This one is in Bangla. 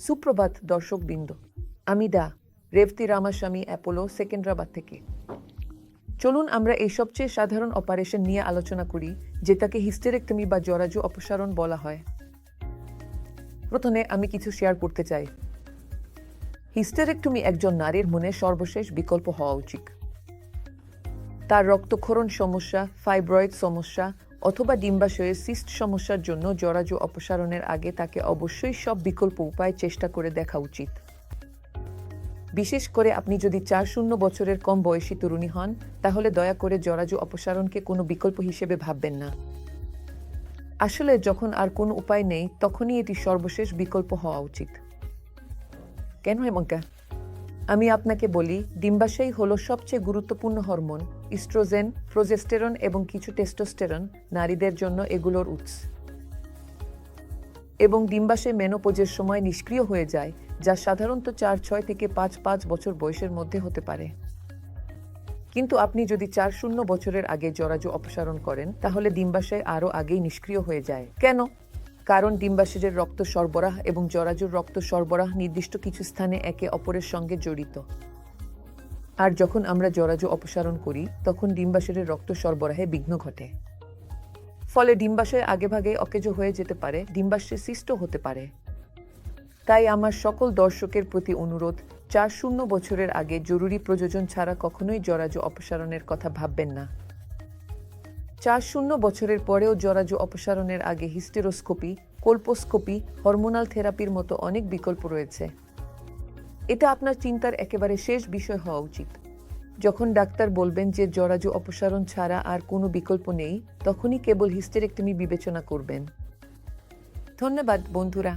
সুপ্রভাত দর্শকবৃন্দ, আমি রেবতী রামাস্বামী অ্যাপোলো সেকেন্দ্রাবাদ থেকে। চলুন আমরা এই সবচেয়ে সাধারণ অপারেশন নিয়ে আলোচনা করি, যেটাকে হিস্টেরেক্টমি বা জরাজু অপসারণ বলা হয়। প্রথমে আমি কিছু শেয়ার করতে চাই। হিস্টেরেক্টমি একজন নারীর মনে সর্বশেষ বিকল্প হওয়া উচিত। তার রক্তক্ষরণ সমস্যা, ফাইব্রয়েড সমস্যা অথবা ডিম্বাশয়ের সিস্ট সমস্যার জন্য জরাজু অপসারণের আগে তাকে অবশ্যই সব বিকল্প উপায় চেষ্টা করে দেখা উচিত। বিশেষ করে আপনি যদি 4-0 বছরের কম বয়সী তরুণী হন, তাহলে দয়া করে জরাজু অপসারণকে কোনো বিকল্প হিসেবে ভাববেন না। আসলে যখন আর কোনো উপায় নেই, তখনই এটি সর্বশেষ বিকল্প হওয়া উচিত। কেন এমনটা? আমি আপনাকে বলি, ডিম্বাশয় হলো সবচেয়ে গুরুত্বপূর্ণ হরমোন। ইস্ট্রোজেন, প্রোজেস্টেরন এবং কিছু টেস্টোস্টেরন নারীদের জন্য এগুলোর উৎস। এবং ডিম্বাশয় মেনোপজের সময় নিষ্ক্রিয় হয়ে যায়, যা সাধারণত 4-6 থেকে 5 বছর বয়সের মধ্যে হতে পারে। কিন্তু আপনি যদি 4-0 বছরের আগে জরাজু অপসারণ করেন, তাহলে ডিম্বাশয় আরও আগেই নিষ্ক্রিয় হয়ে যায়। কেন? কারণ ডিম্বাশয়ের রক্ত সরবরাহ এবং জরাজুর রক্ত সরবরাহ নির্দিষ্ট কিছু স্থানে একে অপরের সঙ্গে জড়িত। আর যখন আমরা জরাজু অপসারণ করি, তখন ডিম্বাশয়ের রক্ত সরবরাহে বিঘ্ন ঘটে। ফলে ডিম্বাশয় আগেভাগে অকেজো হয়ে যেতে পারে, ডিম্বাশয় সিস্ট হতে পারে। তাই আমার সকল দর্শকের প্রতি অনুরোধ, 4-0 বছরের আগে জরুরি প্রয়োজন ছাড়া কখনোই জরাজু অপসারণের কথা ভাববেন না। 4-0 বছরের পরেও জরাজু অপসারণের আগে হিস্টেরোস্কোপি, কোলপোস্কোপি, হরমোনাল থেরাপির মতো অনেক বিকল্প রয়েছে। এটা আপনার চিন্তার একেবারে শেষ বিষয় হওয়া উচিত। যখন ডাক্তার বলবেন যে জরাজু অপসারণ ছাড়া আর কোনো বিকল্প নেই, তখনই কেবল হিস্টেরেক্টমি বিবেচনা করবেন। ধন্যবাদ বন্ধুরা।